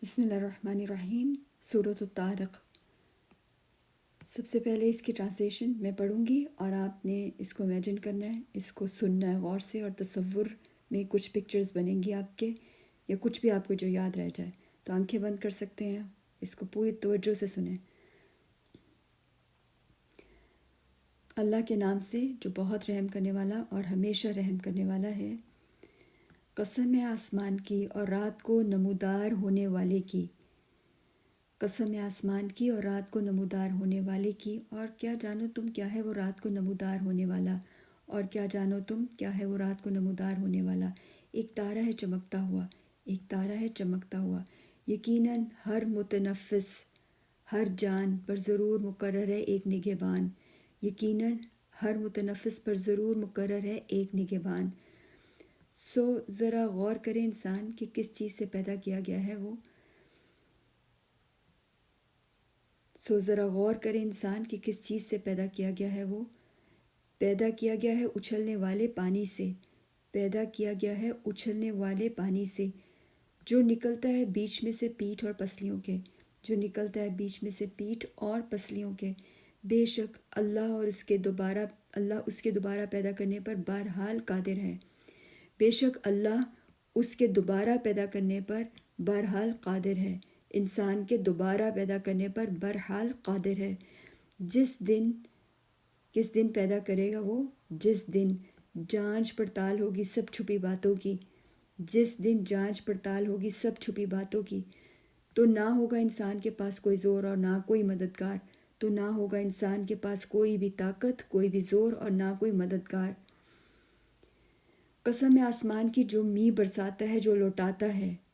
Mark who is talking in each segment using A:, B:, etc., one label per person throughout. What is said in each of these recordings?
A: بسم اللہ الرحمن الرحیم۔ سورۃ الطارق۔ سب سے پہلے اس کی ٹرانسلیشن میں پڑھوں گی اور آپ نے اس کو امیجن کرنا ہے، اس کو سننا ہے غور سے، اور تصور میں کچھ پکچرز بنیں گی آپ کے، یا کچھ بھی آپ کو جو یاد رہ جائے تو آنکھیں بند کر سکتے ہیں، اس کو پوری توجہ سے سنیں۔ اللہ کے نام سے جو بہت رحم کرنے والا اور ہمیشہ رحم کرنے والا ہے۔ قسم ہے آسمان کی اور رات کو نمودار ہونے والے کی، قسم ہے آسمان کی اور رات کو نمودار ہونے والے کی، اور کیا جانو تم کیا ہے وہ رات کو نمودار ہونے والا، اور کیا جانو تم کیا ہے وہ رات کو نمودار ہونے والا۔ ایک تارہ ہے چمکتا ہوا، ایک تارہ ہے چمکتا ہوا، یقیناً ہر متنفس، ہر جان پر ضرور مقرر ہے ایک نگہبان، یقیناً ہر متنفس پر ضرور مقرر ہے ایک نگہبان۔ سو ذرا غور کرے انسان کہ کس چیز سے پیدا کیا گیا ہے وہ، ذرا غور کرے انسان کہ کس چیز سے پیدا کیا گیا ہے وہ۔ پیدا کیا گیا ہے اچھلنے والے پانی سے، پیدا کیا گیا ہے اچھلنے والے پانی سے، جو نکلتا ہے بیچ میں سے پیٹھ اور پسلیوں کے، جو نکلتا ہے بیچ میں سے پیٹھ اور پسلیوں کے۔ بے شک اللہ اس کے دوبارہ پیدا کرنے پر بہرحال قادر ہے، بے شک اللہ اس کے دوبارہ پیدا کرنے پر بہرحال قادر ہے، انسان کے دوبارہ پیدا کرنے پر بہرحال قادر ہے۔ کس دن پیدا کرے گا وہ؟ جس دن جانچ پڑتال ہوگی سب چھپی باتوں کی، جس دن جانچ پڑتال ہوگی سب چھپی باتوں کی، تو نہ ہوگا انسان کے پاس کوئی زور اور نہ کوئی مددگار، تو نہ ہوگا انسان کے پاس کوئی بھی طاقت، کوئی بھی زور اور نہ کوئی مددگار۔ قسم ہے آسمان کی جو میਂہ برساتا ہے جو لوٹاتا ہے،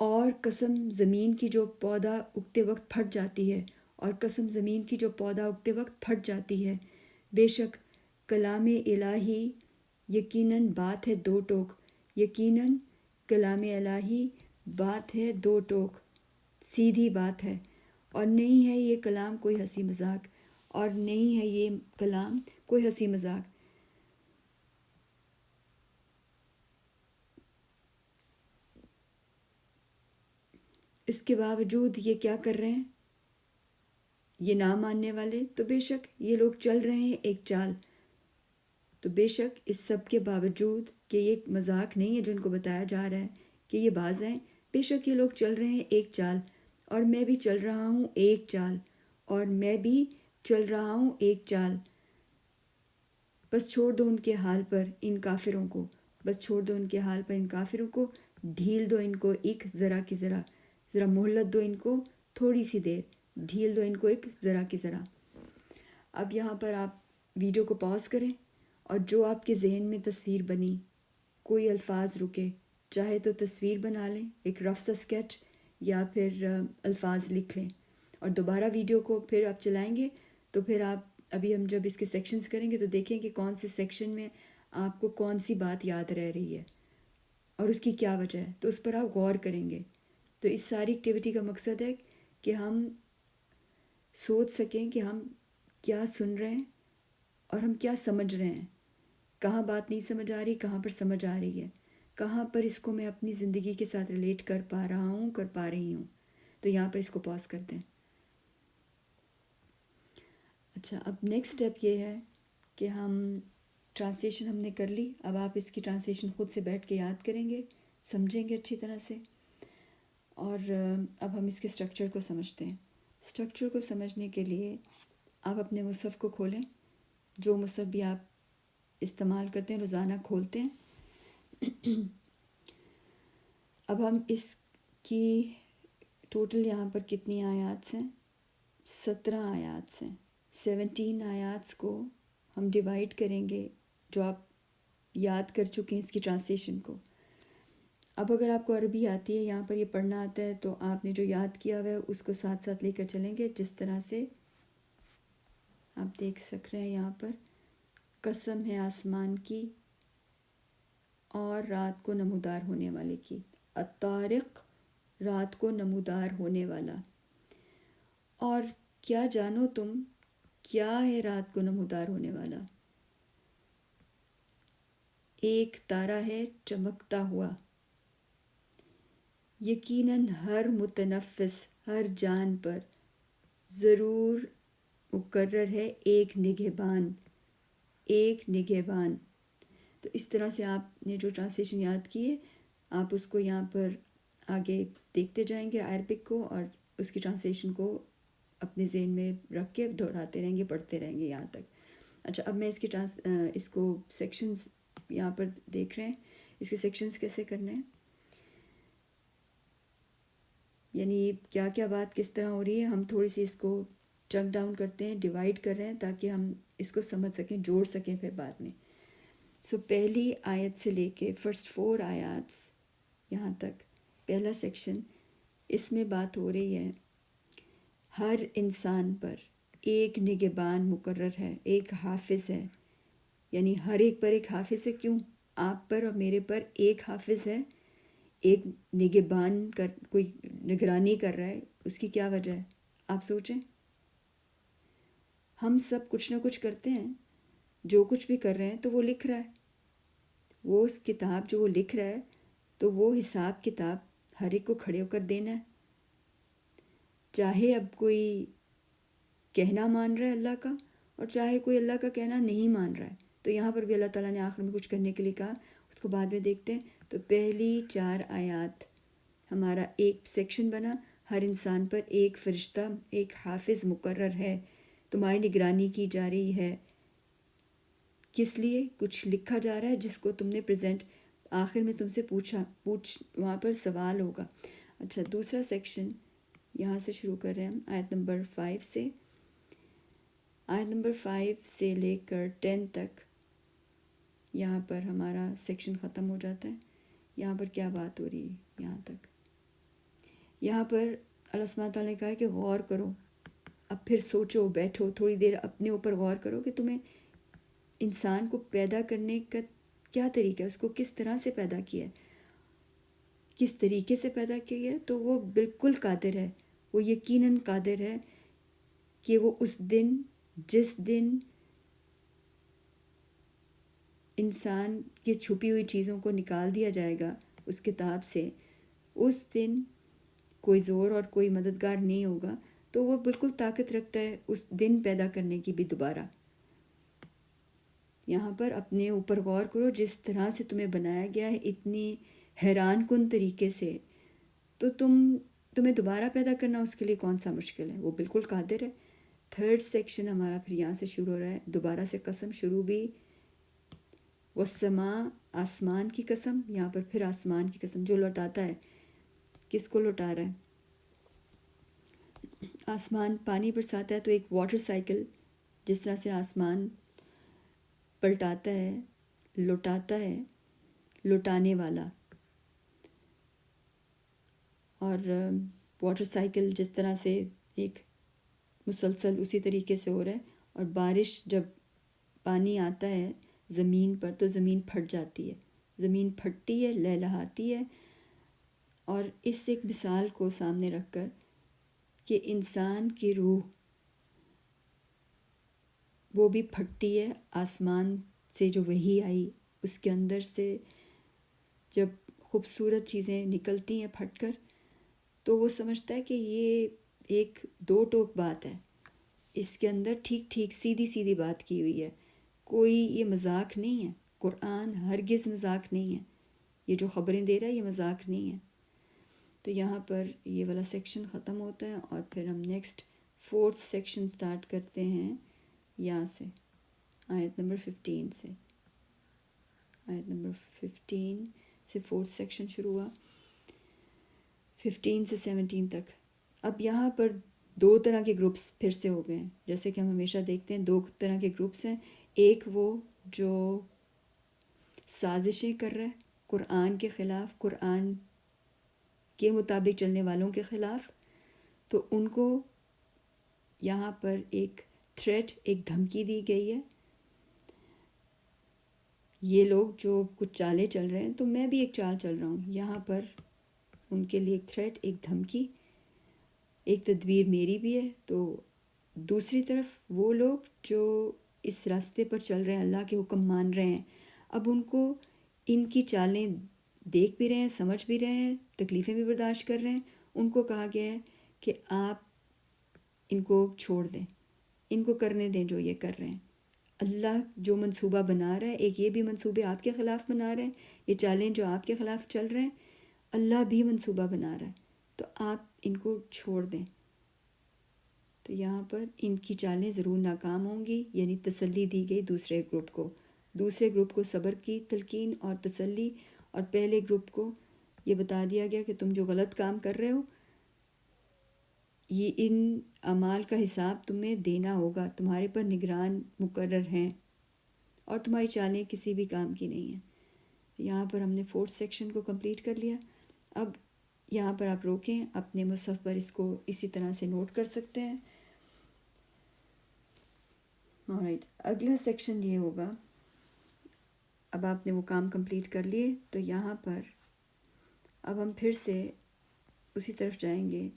A: اور قسم زمین کی جو پودا اگتے وقت پھٹ جاتی ہے، اور قسم زمین کی جو پودا اگتے وقت پھٹ جاتی ہے۔ بے شک کلام الہی یقیناً بات ہے دو ٹوک، یقیناً کلام الہی بات ہے دو ٹوک، سیدھی بات ہے، اور نہیں ہے یہ کلام کوئی ہنسی مذاق، اور نہیں ہے یہ کلام کوئی ہنسی مذاق۔ اس کے باوجود یہ کیا کر رہے ہیں یہ نہ ماننے والے؟ تو بے شک یہ لوگ چل رہے ہیں ایک چال، تو بے شک اس سب کے باوجود کہ یہ مذاق نہیں ہے جو ان کو بتایا جا رہا ہے کہ یہ باز ہیں، بے شک یہ لوگ چل رہے ہیں ایک چال، اور میں بھی چل رہا ہوں ایک چال، اور میں بھی چل رہا ہوں ایک چال۔ بس چھوڑ دو ان کے حال پر ان کافروں کو، بس چھوڑ دو ان کے حال پر ان کافروں کو، ڈھیل دو ان کو ایک ذرا کی ذرا، ذرا مہلت دو ان کو تھوڑی سی دیر، ڈھیل دو ان کو ایک ذرا کی ذرا۔ اب یہاں پر آپ ویڈیو کو پاز کریں، اور جو آپ کے ذہن میں تصویر بنی، کوئی الفاظ رکے، چاہے تو تصویر بنا لیں ایک رف سا اسکیچ، یا پھر الفاظ لکھ لیں، اور دوبارہ ویڈیو کو پھر آپ چلائیں گے تو پھر آپ ابھی ہم جب اس کے سیکشنز کریں گے تو دیکھیں کہ کون سے سیکشن میں آپ کو کون سی بات یاد رہ رہی ہے اور اس کی کیا وجہ ہے، تو اس پر آپ غور کریں گے۔ تو اس ساری ایکٹیویٹی کا مقصد ہے کہ ہم سوچ سکیں کہ ہم کیا سن رہے ہیں اور ہم کیا سمجھ رہے ہیں، کہاں بات نہیں سمجھ آ رہی، کہاں پر سمجھ آ رہی ہے، کہاں پر اس کو میں اپنی زندگی کے ساتھ ریلیٹ کر پا رہا ہوں، کر پا رہی ہوں۔ تو یہاں پر اس کو پاز کر دیں۔ اچھا، اب نیکسٹ اسٹیپ یہ ہے کہ ہم ٹرانسلیشن ہم نے کر لی، اب آپ اس کی ٹرانسلیشن خود سے بیٹھ کے یاد کریں گے، سمجھیں گے اچھی طرح سے، اور اب ہم اس کے اسٹرکچر کو سمجھتے ہیں۔ اسٹرکچر کو سمجھنے کے لیے آپ اپنے مصحف کو کھولیں، جو مصحف بھی آپ استعمال کرتے ہیں روزانہ کھولتے ہیں۔ اب ہم اس کی ٹوٹل یہاں پر کتنی آیات ہیں؟ 17 آیات ہیں۔ 17 آیات کو ہم ڈیوائڈ کریں گے، جو آپ یاد کر چکے ہیں اس کی ٹرانسلیشن کو۔ اب اگر آپ کو عربی آتی ہے، یہاں پر یہ پڑھنا آتا ہے، تو آپ نے جو یاد کیا ہوا ہے اس کو ساتھ ساتھ لے کر چلیں گے، جس طرح سے آپ دیکھ سک رہے ہیں یہاں پر، قسم ہے آسمان کی اور رات کو نمودار ہونے والے کی، الطارق، رات کو نمودار ہونے والا، اور کیا جانو تم کیا ہے رات کو نمودار ہونے والا۔ ایک تارا ہے چمکتا ہوا، یقیناً ہر متنفس، ہر جان پر ضرور مقرر ہے ایک نگہبان، ایک نگہبان۔ تو اس طرح سے آپ نے جو ٹرانسلیشن یاد کی ہے آپ اس کو یہاں پر آگے دیکھتے جائیں گے عربک کو، اور اس کی ٹرانسلیشن کو اپنے ذہن میں رکھ کے دہراتے رہیں گے، پڑھتے رہیں گے یہاں تک۔ اچھا، اب میں اس کو سیکشنز یہاں پر دیکھ رہے ہیں، اس کے سیکشنز کیسے کرنے ہیں، یعنی کیا کیا بات کس طرح ہو رہی ہے، ہم تھوڑی سی اس کو چنک ڈاؤن کرتے ہیں، ڈیوائڈ کر رہے ہیں تاکہ ہم اس کو سمجھ سکیں، جوڑ سکیں پھر بعد میں۔ پہلی آیت سے لے کے فرسٹ 4 آیاتس یہاں تک پہلا سیکشن، اس میں بات ہو رہی ہے ہر انسان پر ایک نگہبان مقرر ہے، ایک حافظ ہے، یعنی ہر ایک پر ایک حافظ ہے۔ کیوں؟ آپ پر اور میرے پر ایک حافظ ہے، ایک نگہبان کوئی نگرانی کر رہا ہے۔ اس کی کیا وجہ ہے آپ سوچیں؟ ہم سب کچھ نہ کچھ کرتے ہیں، جو کچھ بھی کر رہے ہیں تو وہ لکھ رہا ہے، وہ اس کتاب جو وہ لکھ رہا ہے تو وہ حساب کتاب ہر ایک کو کھڑے ہو کر دینا ہے، چاہے اب کوئی کہنا مان رہا ہے اللہ کا اور چاہے کوئی اللہ کا کہنا نہیں مان رہا ہے۔ تو یہاں پر بھی اللہ تعالیٰ نے آخر میں کچھ کرنے کے لیے کہا، اس کو بعد میں دیکھتے ہیں۔ تو پہلی 4 آیات ہمارا ایک سیکشن بنا، ہر انسان پر ایک فرشتہ، ایک حافظ مقرر ہے، تمہاری نگرانی کی جا رہی ہے۔ کس لیے؟ کچھ لکھا جا رہا ہے جس کو تم نے پریزنٹ، آخر میں تم سے وہاں پر سوال ہوگا۔ اچھا، دوسرا سیکشن یہاں سے شروع کر رہے ہیں ہم آیت نمبر 5 سے، آیت نمبر 5 سے لے کر 10 تک یہاں پر ہمارا سیکشن ختم ہو جاتا ہے۔ یہاں پر کیا بات ہو رہی ہے یہاں تک؟ یہاں پر اللہ سبحانہ تعالیٰ نے کہا ہے کہ غور کرو، اب پھر سوچو، بیٹھو تھوڑی دیر اپنے اوپر غور کرو کہ تمہیں انسان کو پیدا کرنے کا کیا طریقہ ہے، اس کو کس طرح سے پیدا کیا ہے، کس طریقے سے پیدا کیا ہے۔ تو وہ بالکل قادر ہے، وہ یقیناً قادر ہے کہ وہ اس دن، جس دن انسان کی چھپی ہوئی چیزوں کو نکال دیا جائے گا اس کتاب سے، اس دن کوئی زور اور کوئی مددگار نہیں ہوگا، تو وہ بالکل طاقت رکھتا ہے اس دن پیدا کرنے کی بھی دوبارہ۔ یہاں پر اپنے اوپر غور کرو، جس طرح سے تمہیں بنایا گیا ہے اتنی حیران کن طریقے سے، تو تمہیں دوبارہ پیدا کرنا اس کے لیے کون سا مشکل ہے، وہ بالکل قادر ہے۔ تھرڈ سیکشن ہمارا پھر یہاں سے شروع ہو رہا ہے، دوبارہ سے قسم شروع بھی، والسماء، آسمان کی قسم، یہاں پر پھر آسمان کی قسم، جو لوٹاتا ہے، کس کو لوٹا رہا ہے؟ آسمان پانی برساتا ہے تو ایک واٹر سائیکل جس طرح سے آسمان پلٹاتا ہے، لوٹاتا ہے، لوٹانے والا، اور واٹر سائیکل جس طرح سے ایک مسلسل اسی طریقے سے ہو رہا ہے، اور بارش جب پانی آتا ہے زمین پر تو زمین پھٹ جاتی ہے، زمین پھٹتی ہے، لہلہاتی ہے۔ اور اس ایک مثال کو سامنے رکھ کر کہ انسان کی روح وہ بھی پھٹتی ہے، آسمان سے جو وحی آئی اس کے اندر سے جب خوبصورت چیزیں نکلتی ہیں پھٹ کر، تو وہ سمجھتا ہے کہ یہ ایک دو ٹوک بات ہے، اس کے اندر ٹھیک ٹھیک سیدھی سیدھی بات کی ہوئی ہے، کوئی یہ مذاق نہیں ہے، قرآن ہرگز مذاق نہیں ہے، یہ جو خبریں دے رہا ہے یہ مذاق نہیں ہے۔ تو یہاں پر یہ والا سیکشن ختم ہوتا ہے، اور پھر ہم نیکسٹ 4th سیکشن سٹارٹ کرتے ہیں یہاں سے، آیت نمبر 15 سے، آیت نمبر 15 سے 4th سیکشن شروع ہوا، 15 سے 17 تک۔ اب یہاں پر 2 طرح کے گروپس پھر سے ہو گئے ہیں، جیسے کہ ہم ہمیشہ دیکھتے ہیں 2 طرح کے گروپس ہیں، ایک وہ جو سازشیں کر رہا ہے قرآن کے خلاف، قرآن کے مطابق چلنے والوں کے خلاف، تو ان کو یہاں پر ایک تھریٹ، ایک دھمکی دی گئی ہے، یہ لوگ جو کچھ چالیں چل رہے ہیں تو میں بھی ایک چال چل رہا ہوں، یہاں پر ان کے لیے ایک تھریٹ، ایک دھمکی، ایک تدبیر میری بھی ہے۔ تو دوسری طرف وہ لوگ جو اس راستے پر چل رہے ہیں، اللہ کے حکم مان رہے ہیں، اب ان کو ان کی چالیں دیکھ بھی رہے ہیں، سمجھ بھی رہے ہیں، تکلیفیں بھی برداشت کر رہے ہیں، ان کو کہا گیا ہے کہ آپ ان کو چھوڑ دیں، ان کو کرنے دیں جو یہ کر رہے ہیں۔ اللہ جو منصوبہ بنا رہا ہے، ایک یہ بھی منصوبے آپ کے خلاف بنا رہے ہیں، یہ چالیں جو آپ کے خلاف چل رہے ہیں اللہ بھی منصوبہ بنا رہا ہے، تو آپ ان کو چھوڑ دیں۔ تو یہاں پر ان کی چالیں ضرور ناکام ہوں گی، یعنی تسلی دی گئی دوسرے گروپ کو، دوسرے گروپ کو صبر کی تلقین اور تسلی، اور پہلے گروپ کو یہ بتا دیا گیا کہ تم جو غلط کام کر رہے ہو یہ ان اعمال کا حساب تمہیں دینا ہوگا، تمہارے پر نگران مقرر ہیں اور تمہاری چالیں کسی بھی کام کی نہیں ہیں۔ یہاں پر ہم نے 4 سیکشن کو کمپلیٹ کر لیا۔ اب یہاں پر آپ روکیں، اپنے مصحف پر اس کو اسی طرح سے نوٹ کر سکتے ہیں۔ آلرائٹ، اگلا سیکشن یہ ہوگا، اب آپ نے وہ کام کمپلیٹ کر لیے تو یہاں پر اب ہم پھر سے اسی طرف جائیں گے،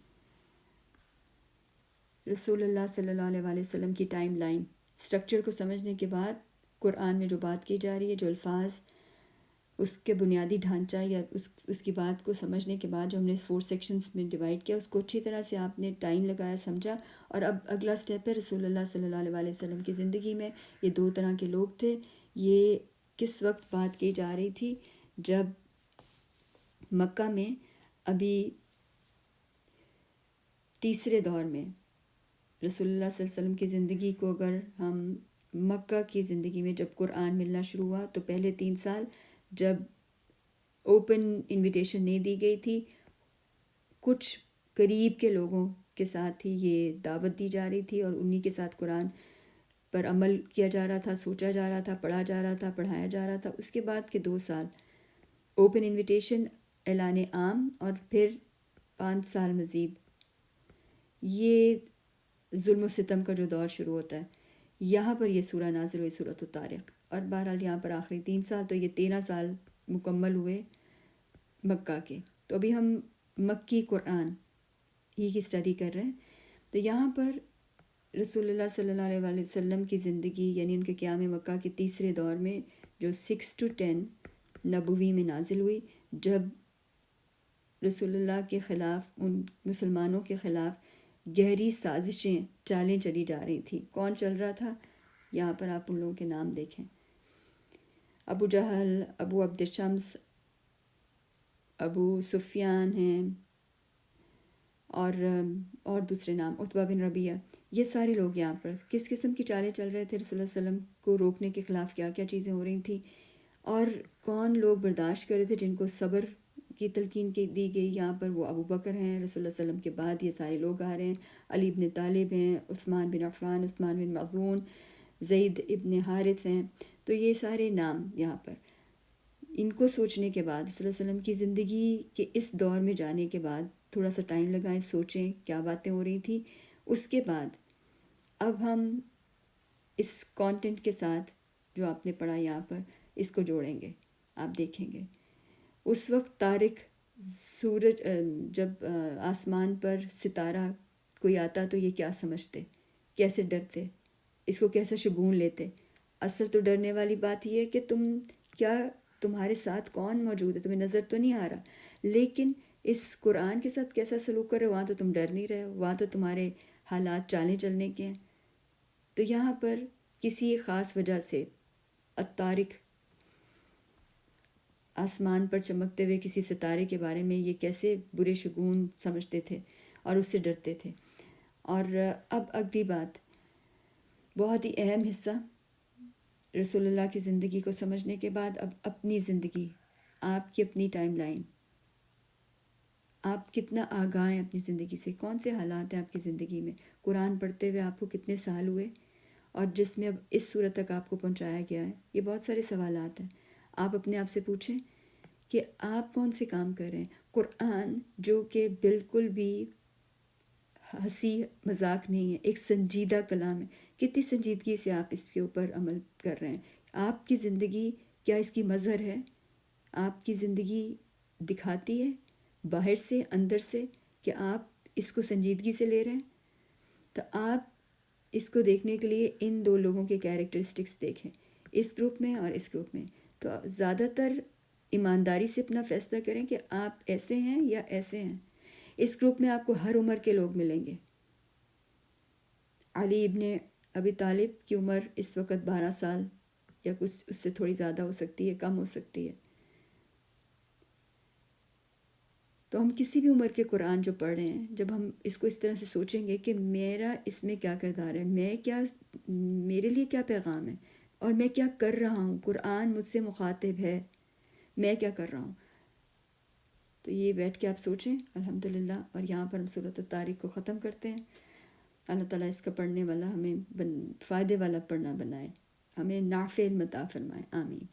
A: رسول اللہ صلی اللہ علیہ وآلہ وسلم کی ٹائم لائن سٹرکچر کو سمجھنے کے بعد قرآن میں جو بات کی جا رہی ہے، جو الفاظ، اس کے بنیادی ڈھانچہ یا اس کی بات کو سمجھنے کے بعد جو ہم نے 4 سیکشنز میں ڈیوائڈ کیا، اس کو اچھی طرح سے آپ نے ٹائم لگایا، سمجھا، اور اب اگلا سٹیپ ہے رسول اللہ صلی اللہ علیہ وآلہ وسلم کی زندگی میں یہ 2 طرح کے لوگ تھے۔ یہ کس وقت بات کی جا رہی تھی؟ جب مکہ میں ابھی تیسرے دور میں رسول اللہ صلی اللہ علیہ وسلم کی زندگی کو اگر ہم مکہ کی زندگی میں جب قرآن ملنا شروع ہوا تو پہلے 3 سال جب اوپن انویٹیشن نہیں دی گئی تھی، کچھ قریب کے لوگوں کے ساتھ ہی یہ دعوت دی جا رہی تھی اور انہی کے ساتھ قرآن پر عمل کیا جا رہا تھا، سوچا جا رہا تھا، پڑھا جا رہا تھا، پڑھایا جا رہا تھا۔ اس کے بعد کے 2 سال اوپن انویٹیشن، اعلان عام، اور پھر 5 سال مزید یہ ظلم و ستم کا جو دور شروع ہوتا ہے، یہاں پر یہ سورہ نازل ہوئی، سورۃ الطارق، اور بہرحال یہاں پر آخری 3 سال، تو یہ 13 سال مکمل ہوئے مکہ کے۔ تو ابھی ہم مکی قرآن ہی کی اسٹڈی کر رہے ہیں۔ تو یہاں پر رسول اللہ صلی اللہ علیہ وآلہ وسلم کی زندگی، یعنی ان کے قیام مکہ کے تیسرے دور میں جو 6 to 10 نبوی میں نازل ہوئی، جب رسول اللہ کے خلاف، ان مسلمانوں کے خلاف گہری سازشیں، چالیں چلی جا رہی تھیں۔ کون چل رہا تھا؟ یہاں پر آپ ان لوگوں کے نام دیکھیں، ابو جہل، ابو عبد شمس، ابو سفیان ہیں، اور دوسرے نام عتبہ بن ربیعہ، یہ سارے لوگ یہاں پر کس قسم کی چالیں چل رہے تھے، رسول اللہ صلی اللہ علیہ وسلم کو روکنے کے خلاف کیا کیا چیزیں ہو رہی تھیں، اور کون لوگ برداشت کر رہے تھے جن کو صبر کی تلقین دی گئی۔ یہاں پر وہ ابو بکر ہیں، رسول اللہ صلی اللہ علیہ وسلم کے بعد یہ سارے لوگ آ رہے ہیں، علی بن طالب ہیں، عثمان بن عفان، عثمان بن مظعون، زید ابن حارث ہیں۔ تو یہ سارے نام یہاں پر ان کو سوچنے کے بعد، رسول اللہ علیہ وسلم کی زندگی کے اس دور میں جانے کے بعد تھوڑا سا ٹائم لگائیں، سوچیں کیا باتیں ہو رہی تھیں۔ اس کے بعد اب ہم اس کانٹینٹ کے ساتھ جو آپ نے پڑھا یہاں پر اس کو جوڑیں گے۔ آپ دیکھیں گے اس وقت طارق، سورج، جب آسمان پر ستارہ کوئی آتا تو یہ کیا سمجھتے، کیسے ڈرتے، اس کو کیسے شگون لیتے؟ اصل تو ڈرنے والی بات یہ ہے کہ تمہارے ساتھ کون موجود ہے، تمہیں نظر تو نہیں آ رہا، لیکن اس قرآن کے ساتھ کیسا سلوک کرے، وہاں تو تم ڈر نہیں رہے ہو، وہاں تو تمہارے حالات چالیں چلنے کے ہیں۔ تو یہاں پر کسی خاص وجہ سے الطارق، آسمان پر چمکتے ہوئے کسی ستارے کے بارے میں یہ کیسے برے شگون سمجھتے تھے اور اس سے ڈرتے تھے۔ اور اب اگلی بات، بہت ہی اہم حصہ، رسول اللہ کی زندگی کو سمجھنے کے بعد اب اپنی زندگی، آپ کی اپنی ٹائم لائن، آپ کتنا آگاہ ہیں اپنی زندگی سے، کون سے حالات ہیں آپ کی زندگی میں، قرآن پڑھتے ہوئے آپ کو کتنے سال ہوئے، اور جس میں اب اس صورت تک آپ کو پہنچایا گیا ہے۔ یہ بہت سارے سوالات ہیں، آپ اپنے آپ سے پوچھیں کہ آپ کون سے کام کر رہے ہیں۔ قرآن جو کہ بالکل بھی ہنسی مذاق نہیں ہے، ایک سنجیدہ کلام ہے، کتنی سنجیدگی سے آپ اس کے اوپر عمل کر رہے ہیں۔ آپ کی زندگی کیا اس کی مظہر ہے؟ آپ کی زندگی دکھاتی ہے باہر سے، اندر سے، کہ آپ اس کو سنجیدگی سے لے رہے ہیں؟ تو آپ اس کو دیکھنے کے لیے ان 2 لوگوں کے کیریکٹرسٹکس دیکھیں، اس گروپ میں اور اس گروپ میں۔ تو زیادہ تر ایمانداری سے اپنا فیصلہ کریں کہ آپ ایسے ہیں یا ایسے ہیں۔ اس گروپ میں آپ کو ہر عمر کے لوگ ملیں گے۔ علی ابن ابی طالب کی عمر اس وقت 12 سال یا کچھ اس سے تھوڑی زیادہ ہو سکتی ہے، کم ہو سکتی ہے۔ تو ہم کسی بھی عمر کے قرآن جو پڑھ رہے ہیں، جب ہم اس کو اس طرح سے سوچیں گے کہ میرا اس میں کیا کردار ہے، میرے لیے کیا پیغام ہے، اور میں کیا کر رہا ہوں، قرآن مجھ سے مخاطب ہے، میں کیا کر رہا ہوں، تو یہ بیٹھ کے آپ سوچیں الحمدللہ۔ اور یہاں پر ہم سورۃ الطارق کو ختم کرتے ہیں۔ اللہ تعالیٰ اس کا پڑھنے والا ہمیں فائدے والا پڑھنا بنائے، ہمیں نافع علم عطا فرمائے، آمین۔